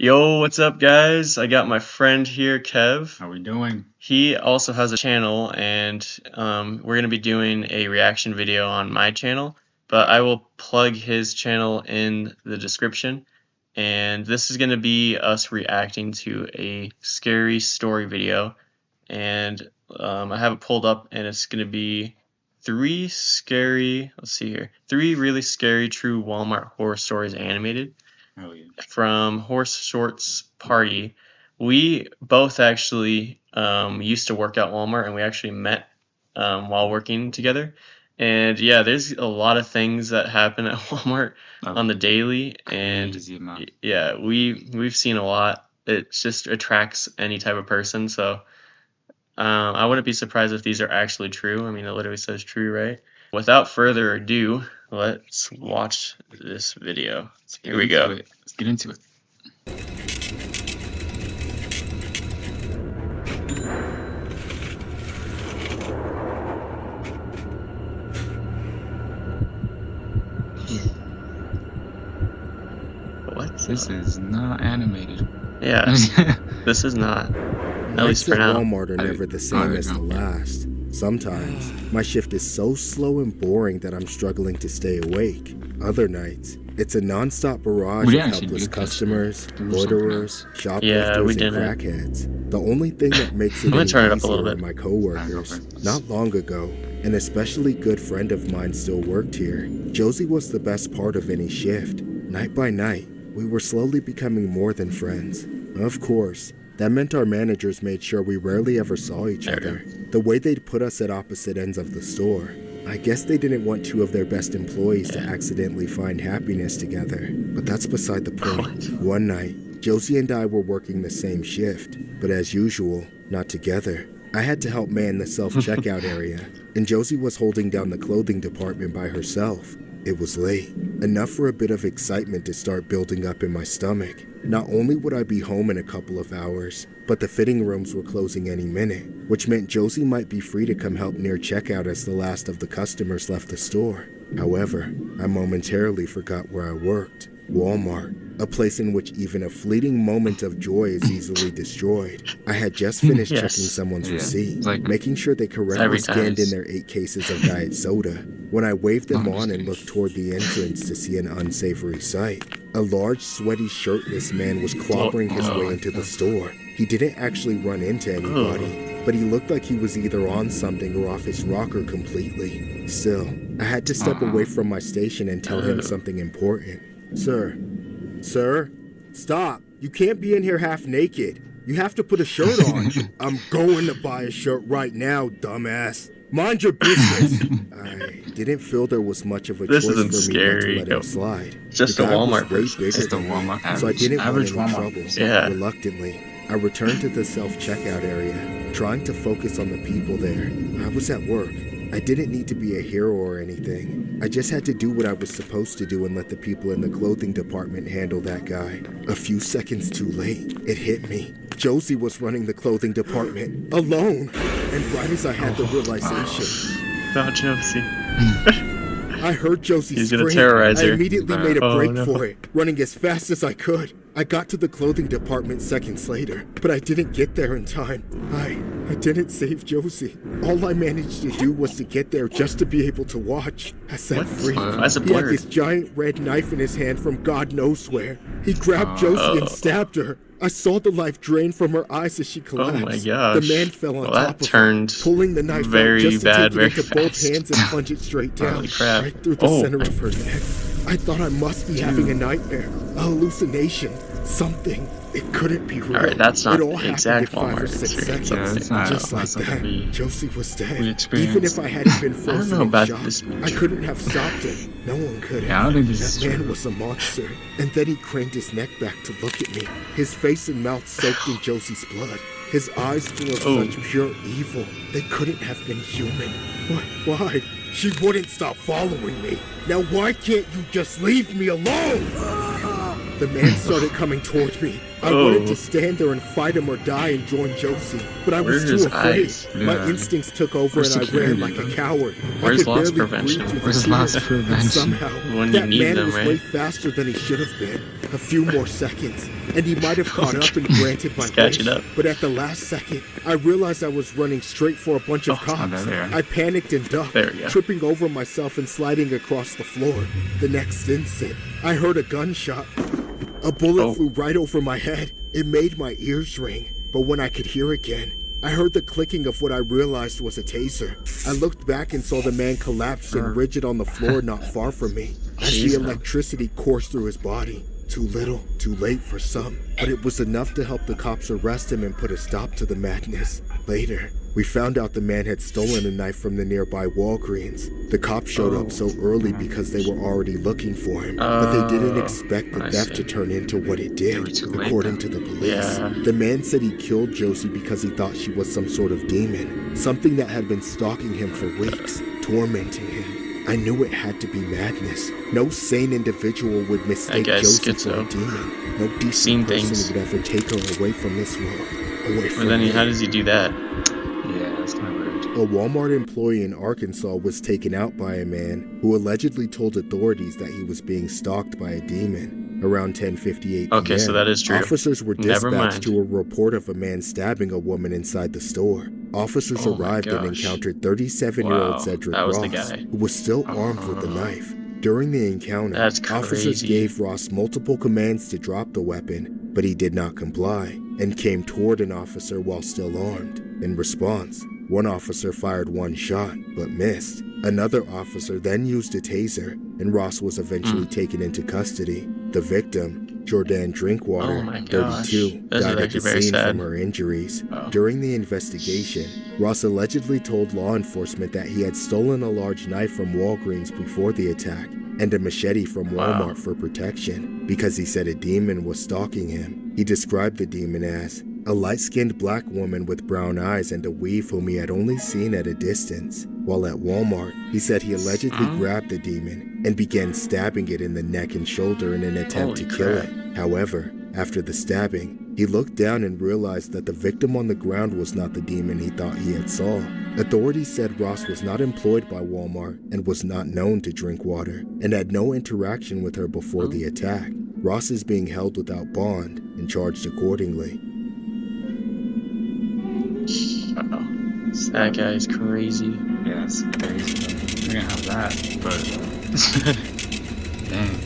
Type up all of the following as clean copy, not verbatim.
Yo, what's up, guys? I got my friend here, Kev. How we doing? He also has a channel, and we're going to be doing a reaction video on my channel, but I will plug his channel in the description. And this is going to be us reacting to a scary story video. And I have it pulled up, and it's going to be three really scary true Walmart horror stories animated. Oh yeah. From Horse Shorts Party. We both actually used to work at Walmart, and we actually met while working together. And yeah, there's a lot of things that happen at Walmart on the daily, and yeah, we've seen a lot. It just attracts any type of person. So I wouldn't be surprised if these are actually true. I mean, it literally says true, right? Without further ado, let's watch this video. Here we go. Let's get into it. What? This is not animated. Yeah, this is not. At least for now. Walmart are never the same as the last. Sometimes, my shift is so slow and boring that I'm struggling to stay awake. Other nights, it's a non-stop barrage of helpless customers, loiterers, shoplifters, and crackheads. The only thing that makes it easier are my coworkers. Not long ago, an especially good friend of mine still worked here. Josie was the best part of any shift. Night by night, we were slowly becoming more than friends. Of course, that meant our managers made sure we rarely ever saw each other. The way they'd put us at opposite ends of the store. I guess they didn't want two of their best employees to accidentally find happiness together. But that's beside the point. One night, Josie and I were working the same shift, but as usual, not together. I had to help man the self-checkout area, and Josie was holding down the clothing department by herself. It was late, enough for a bit of excitement to start building up in my stomach. Not only would I be home in a couple of hours, but the fitting rooms were closing any minute, which meant Josie might be free to come help near checkout as the last of the customers left the store. However, I momentarily forgot where I worked. Walmart, a place in which even a fleeting moment of joy is easily destroyed. I had just finished checking someone's receipt, making sure they correctly scanned in their 8 cases of diet soda, when I waved them on and looked toward the entrance to see an unsavory sight. A large, sweaty, shirtless man was clobbering his way into the store. He didn't actually run into anybody, but he looked like he was either on something or off his rocker completely. Still, I had to step away from my station and tell him something important. Sir, stop. You can't be in here half naked. You have to put a shirt on. I'm going to buy a shirt right now, dumbass. Mind your business. I didn't feel there was much of a choice for me not to let him slide. Just a Walmart so I didn't want any trouble. Yeah. Reluctantly, I returned to the self-checkout area, trying to focus on the people there. I was at work. I didn't need to be a hero or anything. I just had to do what I was supposed to do and let the people in the clothing department handle that guy. A few seconds too late, it hit me. Josie was running the clothing department, alone. And right as I had the realization... Not Josie. I heard Josie He's scream. Gonna terrorize her. I immediately made a break for it, running as fast as I could. I got to the clothing department seconds later, but I didn't get there in time. I didn't save Josie. All I managed to do was to get there just to be able to watch. As that freak, he had this giant red knife in his hand from God knows where. He grabbed Josie and stabbed her. I saw the life drain from her eyes as she collapsed. Oh my gosh. The man fell on top of her, pulling the knife out just to take it into both hands and plunge it straight down, right through the center of her neck. I thought I must be having a nightmare, a hallucination, something. It couldn't be real. Alright, that's not it all the exact happened in 5 or 6 seconds. Just like that, Josie was dead. Even if I hadn't been frozen in shock, I couldn't have stopped him. No one could have. That man was a monster. And then he craned his neck back to look at me, his face and mouth soaked in Josie's blood. His eyes full of such pure evil. They couldn't have been human. Why? She wouldn't stop following me. Now why can't you just leave me alone? The man started coming toward me, I wanted to stand there and fight him or die and join Josie, but I was too afraid. My instincts took over and I ran like a coward. Where's loss prevention? Where's loss prevention? Somehow, When you that need man them, was right? way faster than he should have been. A few more seconds, and he might have caught up and granted my Catching race. up. But at the last second, I realized I was running straight for a bunch of cops. there. I panicked and ducked, There we go. tripping over myself and sliding across the floor. The next instant, I heard a gunshot. A bullet flew right over my head. It made my ears ring, but when I could hear again, I heard the clicking of what I realized was a taser. I looked back and saw the man collapsed and rigid on the floor not far from me, as the electricity coursed through his body. Too little, too late for some, but it was enough to help the cops arrest him and put a stop to the madness. Later, we found out the man had stolen a knife from the nearby Walgreens. The cops showed up so early because they were already looking for him, but they didn't expect the theft to turn into what it did, according to the police. Yeah. The man said he killed Josie because he thought she was some sort of demon, something that had been stalking him for weeks, tormenting him. I knew it had to be madness. No sane individual would mistake Josie for a demon. No decent person would ever take her away from this world, away from But then me. how does he do that? Yeah, that's kind of weird. A Walmart employee in Arkansas was taken out by a man who allegedly told authorities that he was being stalked by a demon. Around 10:58 p.m., Okay, so that is true. officers were Never dispatched mind. to a report of a man stabbing a woman inside the store. Officers Oh my arrived and gosh. encountered 37-year-old Wow, Cedric that was the Ross, guy. who was still armed with the knife. During the encounter, That's officers crazy. gave Ross multiple commands to drop the weapon, but he did not comply and came toward an officer while still armed. In response, one officer fired one shot, but missed. Another officer then used a taser, and Ross was eventually taken into custody. The victim, Jordan Drinkwater, Oh my gosh. 32, This is died at actually the very scene sad. from her injuries. Oh. During the investigation, Ross allegedly told law enforcement that he had stolen a large knife from Walgreens before the attack and a machete from Walmart for protection because he said a demon was stalking him. He described the demon as a light-skinned black woman with brown eyes and a weave whom he had only seen at a distance. While at Walmart, he said he allegedly grabbed the demon and began stabbing it in the neck and shoulder in an attempt Holy to kill crap. it. However, after the stabbing, he looked down and realized that the victim on the ground was not the demon he thought he had saw. Authorities said Ross was not employed by Walmart and was not known to Drinkwater and had no interaction with her before the attack. Ross is being held without bond and charged accordingly. Uh-oh. That guy is crazy. Yeah, that's crazy. We're gonna have that, but dang.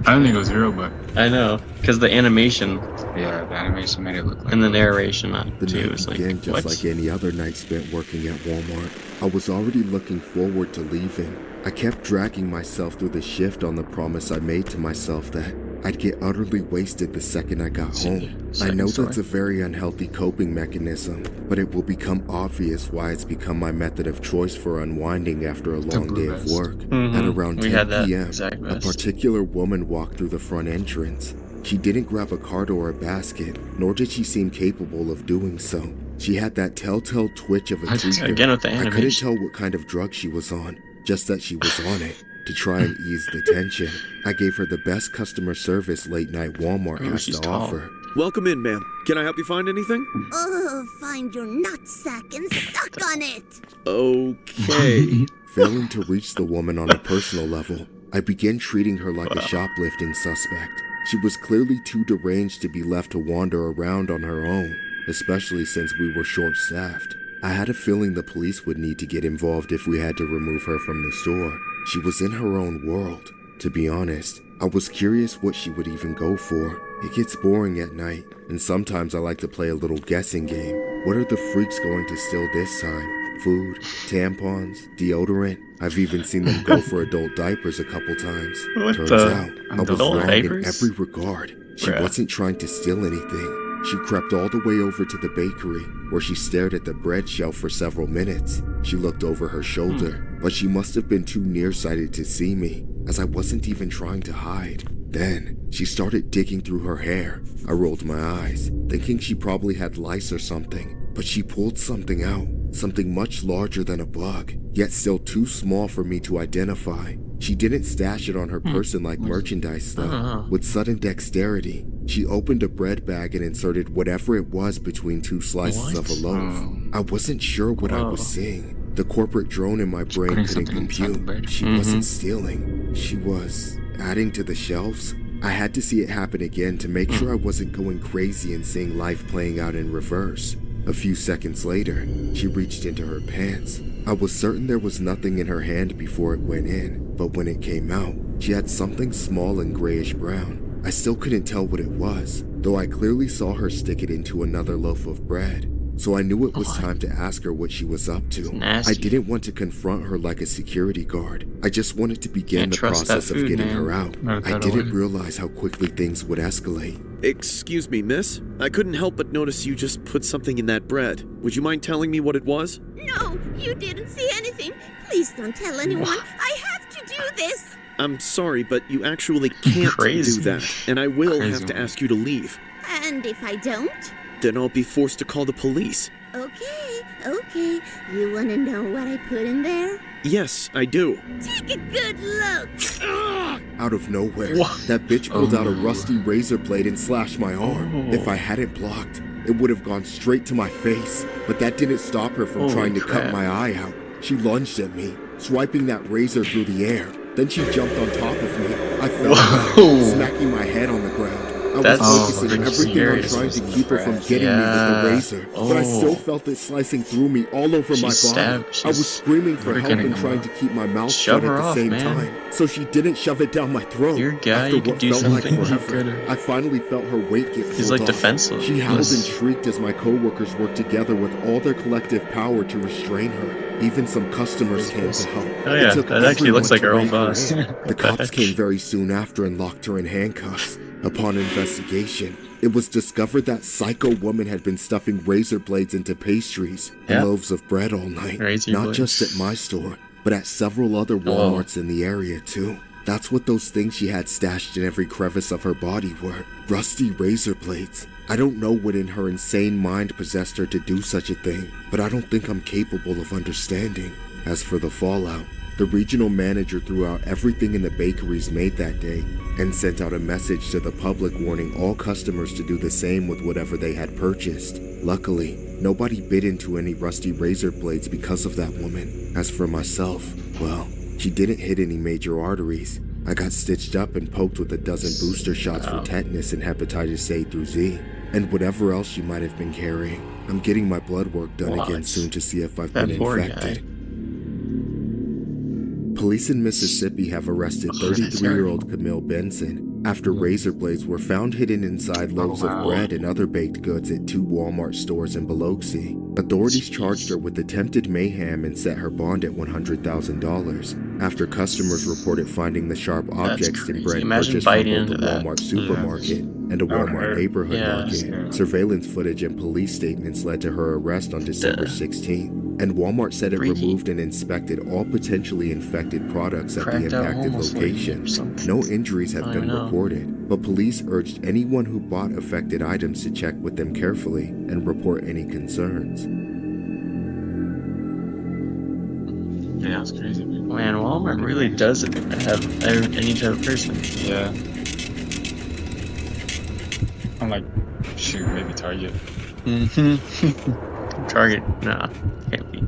I don't think it was real, but I know, because the animation yeah, the animation made it look like. and the narration on The it too night is like, began just what? like any other night spent working at Walmart. I was already looking forward to leaving. I kept dragging myself through the shift on the promise I made to myself that I'd get utterly wasted the second I got home. I know that's a very unhealthy coping mechanism, but it will become obvious why it's become my method of choice for unwinding after a long day of work. At around We 10 had that p.m., exact a vest. particular woman walked through the front entrance. She didn't grab a cart or a basket, nor did she seem capable of doing so. She had that telltale twitch of a tweaker. Again with the I couldn't animation. tell what kind of drug she was on, just that she was on it. To try and ease the tension, I gave her the best customer service late-night Walmart Ooh, has she's to tall. offer. Welcome in, ma'am. Can I help you find anything? Oh, find your nutsack and suck on it. Okay. Failing to reach the woman on a personal level, I began treating her like a shoplifting suspect. She was clearly too deranged to be left to wander around on her own, especially since we were short-staffed. I had a feeling the police would need to get involved if we had to remove her from the store. She was in her own world. To be honest, I was curious what she would even go for. It gets boring at night, and sometimes I like to play a little guessing game. What are the freaks going to steal this time? Food, tampons, deodorant. I've even seen them go for adult diapers a couple times. What Turns the- out, I was Adult wrong diapers? in every regard. She Bruh. wasn't trying to steal anything. She crept all the way over to the bakery, where she stared at the bread shelf for several minutes. She looked over her shoulder, but she must have been too nearsighted to see me, as I wasn't even trying to hide. Then, she started digging through her hair. I rolled my eyes, thinking she probably had lice or something, but she pulled something out, something much larger than a bug, yet still too small for me to identify. She didn't stash it on her person like merchandise though. With sudden dexterity, She opened a bread bag and inserted whatever it was between 2 slices of a loaf. I wasn't sure what I was seeing. The corporate drone in my brain putting couldn't something inside the bread. compute. She wasn't stealing. She was adding to the shelves. I had to see it happen again to make sure I wasn't going crazy and seeing life playing out in reverse. A few seconds later, she reached into her pants. I was certain there was nothing in her hand before it went in, but when it came out, she had something small and grayish brown. I still couldn't tell what it was, though I clearly saw her stick it into another loaf of bread. So I knew it was time to ask her what she was up to. Nasty. I didn't want to confront her like a security guard. I just wanted to begin Can't the trust process that of food, getting man. her out. Not I that didn't away. realize how quickly things would escalate. Excuse me, miss. I couldn't help but notice you just put something in that bread. Would you mind telling me what it was? No, you didn't see anything. Please don't tell anyone. I have to do this. I'm sorry, but you actually can't Crazy. do that, and I will Crazy have to one. ask you to leave. And if I don't? Then I'll be forced to call the police. Okay. You want to know what I put in there? Yes, I do. Take a good look. Out of nowhere, What? that bitch pulled out a Oh. rusty razor blade and slashed my arm. If I hadn't blocked, it would have gone straight to my face. But that didn't stop her from Holy trying to cut crap. my eye out. She lunged at me, swiping that razor through the air. Then she jumped on top of me. I fell back, Whoa. smacking my head on the ground. I That's was focusing pretty everything serious. on trying to keep her from getting me with Yeah. the razor. But I still Oh. felt it slicing through me all over She my body. stabbed- I was she's screaming for help freaking and him trying up. to keep my mouth Shove shut at her the off, same man. time. So she didn't shove it down my throat. You're a guy, After you could what do felt like something. forever, could've. I finally felt her weight get pulled He's like off. defenseless. She howled and shrieked as my coworkers worked together with all their collective power to restrain her. Even some customers came to help. Oh It yeah, took that actually looks like everyone our to own rein her boss. in. The cops came very soon after and locked her in handcuffs. Upon investigation, it was discovered that psycho woman had been stuffing razor blades into pastries and Yeah. loaves of bread all night. Razor Not blades. just at my store, but at several other Walmarts in the area too. That's what those things she had stashed in every crevice of her body were. Rusty razor blades. I don't know what in her insane mind possessed her to do such a thing, but I don't think I'm capable of understanding. As for the fallout, the regional manager threw out everything in the bakeries made that day and sent out a message to the public warning all customers to do the same with whatever they had purchased. Luckily, nobody bit into any rusty razor blades because of that woman. As for myself, well, she didn't hit any major arteries. I got stitched up and poked with a dozen booster shots for tetanus and hepatitis A through Z, and whatever else she might have been carrying. I'm getting my blood work done again What? soon to see if I've That been poor infected. Police in Mississippi have arrested Oh, that's 33-year-old Camille Benson after razor blades were found hidden inside loaves wow. of bread and other baked goods at 2 Walmart stores in Biloxi. Authorities charged her with attempted mayhem and set her bond at $100,000 after customers reported finding the sharp objects in crazy. bread Imagine purchased from biting both the into that. Walmart supermarket and a That would Walmart hurt. neighborhood Yeah. market. Yeah. Surveillance footage and police statements led to her arrest on December 16th, and Walmart said it Freaky. removed and inspected all potentially infected products at the Cracked out impacted homeless lady or locations. something. No injuries have I been know. reported, but police urged anyone who bought affected items to check with them carefully and report any concerns. Yeah, it's crazy, man. Man, Walmart really does have any type of person. Yeah. I'm like, shoot, maybe Target. Mm-hmm. Target, nah, can't be.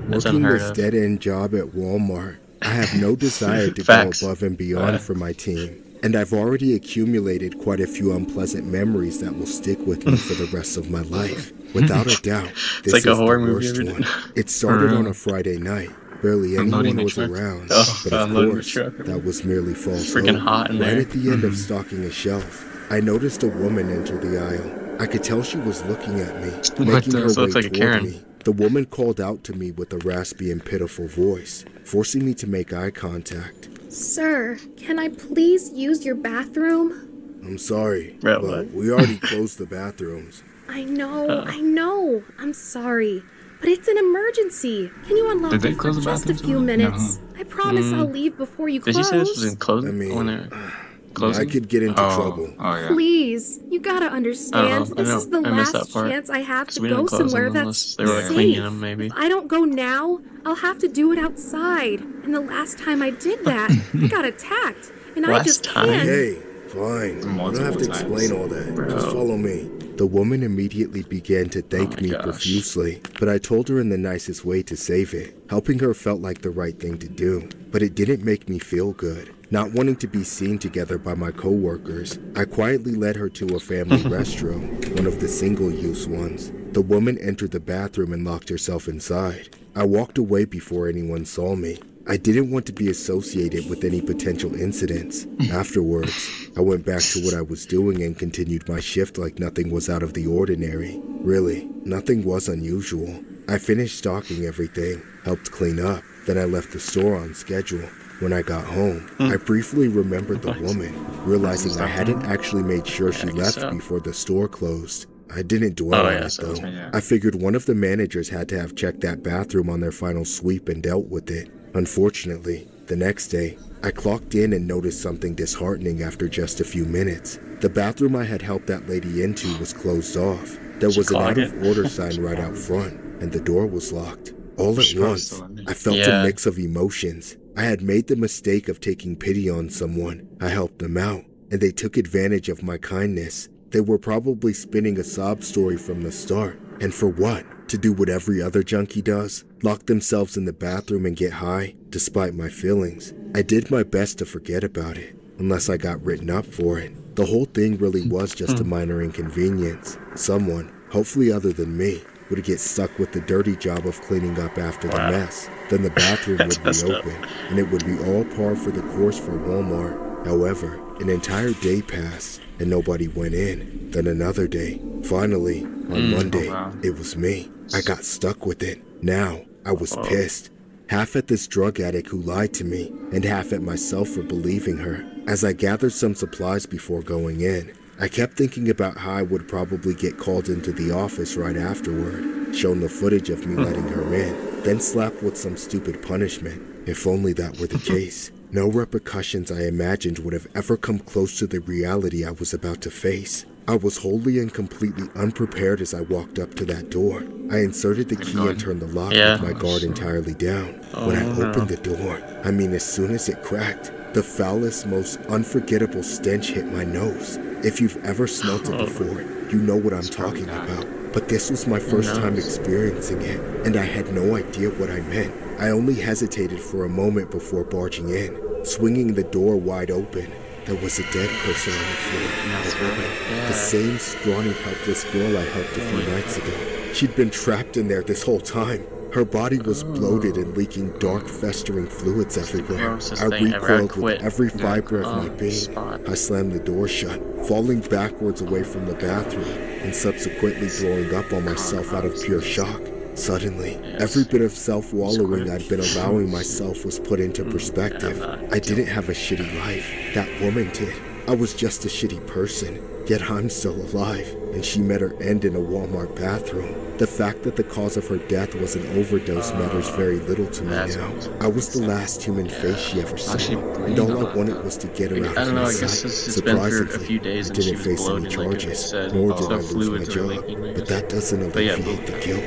That's Working unheard this of. dead-end job at Walmart, I have no desire to Facts. go above and beyond Facts. for my team, and I've already accumulated quite a few unpleasant memories that will stick with me for the rest of my life. Without a doubt, this like a is horror the movie worst every one. day. It started For on real. a Friday night. Barely Unloading anyone the was truck. around, Oh, but of unloading the course, truck. that was merely false Freaking hope. hot in Right there. at the end of stocking a shelf, I noticed a woman enter the aisle. I could tell she was looking at me, making her This way looks like a toward Karen. me. The woman called out to me with a raspy and pitiful voice, forcing me to make eye contact. Sir, can I please use your bathroom? I'm sorry, Bro, but what? we already closed the bathrooms. I know. I'm sorry. But it's an emergency. Can you unlock Did they it for close the just a bathrooms few too? minutes? I promise I'll leave before you Did close. you say this was in closing? I mean, when they're I closing? could get into trouble. Oh, yeah. Please, you gotta understand. I This know. is the I missed last that part. chance I have 'Cause to we go didn't close somewhere them that's unless they were like safe. cleaning them, maybe. If I don't go now, I'll have to do it outside. And the last time I did that, I got attacked. And I Last just time? can't. Hey, Fine. You don't Multiple have to times. explain all that. Bro. Just follow me. The woman immediately began to thank my me gosh. profusely, but I told her in the nicest way to save it. Helping her felt like the right thing to do, but it didn't make me feel good. Not wanting to be seen together by my coworkers, I quietly led her to a family restroom, one of the single-use ones. The woman entered the bathroom and locked herself inside. I walked away before anyone saw me. I didn't want to be associated with any potential incidents. Afterwards, I went back to what I was doing and continued my shift like nothing was out of the ordinary. Really, nothing was unusual. I finished stocking everything, helped clean up, then I left the store on schedule. When I got home, I briefly remembered the woman, realizing I hadn't actually made sure she I guess left so. before the store closed. I didn't dwell Oh, on yeah, it so though. yeah. I figured one of the managers had to have checked that bathroom on their final sweep and dealt with it. Unfortunately, the next day, I clocked in and noticed something disheartening after just a few minutes. The bathroom I had helped that lady into was closed off. There Did you was an clog out of it? order sign right out front, and the door was locked. All at Sure, once, still in there. I felt a Yeah. mix of emotions. I had made the mistake of taking pity on someone. I helped them out, and they took advantage of my kindness. They were probably spinning a sob story from the start. And for what? To do what every other junkie does? Lock themselves in the bathroom and get high, despite my feelings. I did my best to forget about it, unless I got written up for it. The whole thing really was just a minor inconvenience. Someone, hopefully other than me, would get stuck with the dirty job of cleaning up after the Wow. mess. Then the bathroom That's would messed be up. open, and it would be all par for the course for Walmart. However, an entire day passed, and nobody went in. Then another day. Finally, on Monday, wow. it was me. I got stuck with it. Now, I was pissed. Half at this drug addict who lied to me, and half at myself for believing her. As I gathered some supplies before going in, I kept thinking about how I would probably get called into the office right afterward, shown the footage of me letting her in, then slapped with some stupid punishment. If only that were the case. No repercussions I imagined would have ever come close to the reality I was about to face. I was wholly and completely unprepared as I walked up to that door. I inserted the key and turned the lock Yeah. with my guard entirely down. When I opened the door, I mean as soon as it cracked, the foulest, most unforgettable stench hit my nose. If you've ever smelt it before, you know what I'm talking about. But this was my first time experiencing it, and I had no idea what I meant. I only hesitated for a moment before barging in. Swinging the door wide open, there was a dead person on the floor. A woman. The same scrawny, helpless girl I helped a few nights ago. She'd been trapped in there this whole time. Her body was bloated and leaking dark, festering fluids everywhere. grossest I thing ever. I recoiled with quit. every fiber of my on the being. spot. I slammed the door shut, falling backwards away from the bathroom, and subsequently throwing up on myself out of pure shock. Suddenly, every bit of self-wallowing I'd been allowing myself was put into perspective. I didn't have a shitty life. That woman did. I was just a shitty person. Yet I'm still alive, and she met her end in a Walmart bathroom. The fact that the cause of her death was an overdose matters very little to me That's now. awesome. I was the last human face she ever saw, Actually, and all breathe I wanted was to get her out I of don't know, my I guess sight. it's been for a Surprisingly, few days I and she didn't was face any bloated, like it charges, said. nor So did I lose my fluids are job, leaking, I but guess. that doesn't But yeah, alleviate the guilt.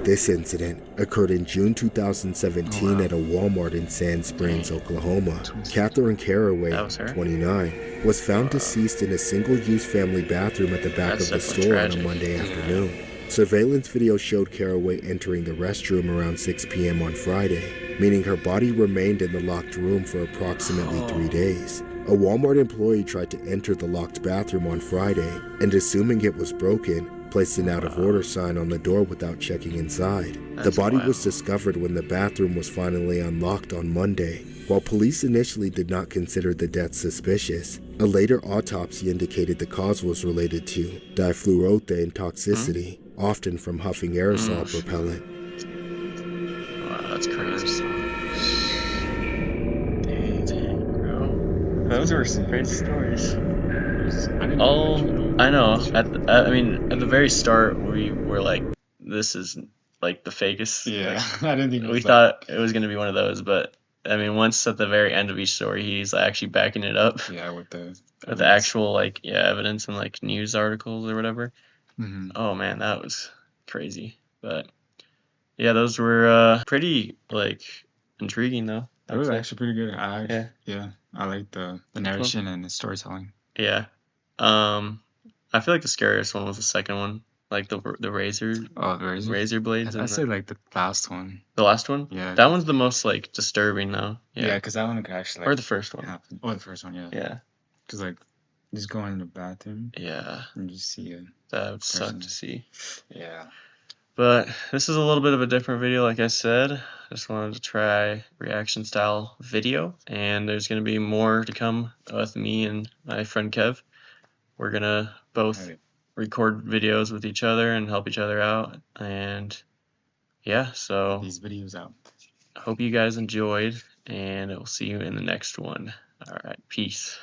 This incident occurred in June 2017 at a Walmart in Sand Springs, Oklahoma. Catherine Caraway, That was her? 29, was found deceased in a single-use family bathroom at the back That's of the definitely store tragic. on a Monday afternoon. Surveillance video showed Caraway entering the restroom around 6 p.m. on Friday, meaning her body remained in the locked room for approximately 3 days. A Walmart employee tried to enter the locked bathroom on Friday, and assuming it was broken, placed an out-of-order sign on the door without checking inside. The That's body wild. was discovered when the bathroom was finally unlocked on Monday. While police initially did not consider the death suspicious, a later autopsy indicated the cause was related to difluoroethane toxicity, often from huffing aerosol propellant. Wow, that's crazy. Dang, bro. Those were some crazy stories. I didn't Oh, know. I know. At the very start, we were like, "This is like the fakest." Yeah, I didn't think it We was thought it was gonna be one of those, but I mean, once at the very end of each story, he's actually backing it up that. Yeah, with the with the actual evidence and like news articles or whatever. Mhm. Oh man, that was crazy. But yeah, those were pretty like intriguing though. That was I'd say. actually pretty good. Yeah. I like the narration and the storytelling. Yeah. I feel like the scariest one was the second one, like the Oh, the razor blades. I And say like the last one. the last one. Yeah. That one's the most like disturbing though. Yeah, Yeah. because that one could actually Or like the first one. happen. Or the first one, yeah. Yeah. Because like just go in the bathroom Yeah. and you see it. That would suck Person. to see. Yeah. But this is a little bit of a different video, like I said. I just wanted to try reaction style video, and there's going to be more to come with me and my friend Kev. We're going to both Right. record videos with each other and help each other out. And yeah, so These videos out. I hope you guys enjoyed, and we'll see you in the next one. All right, peace.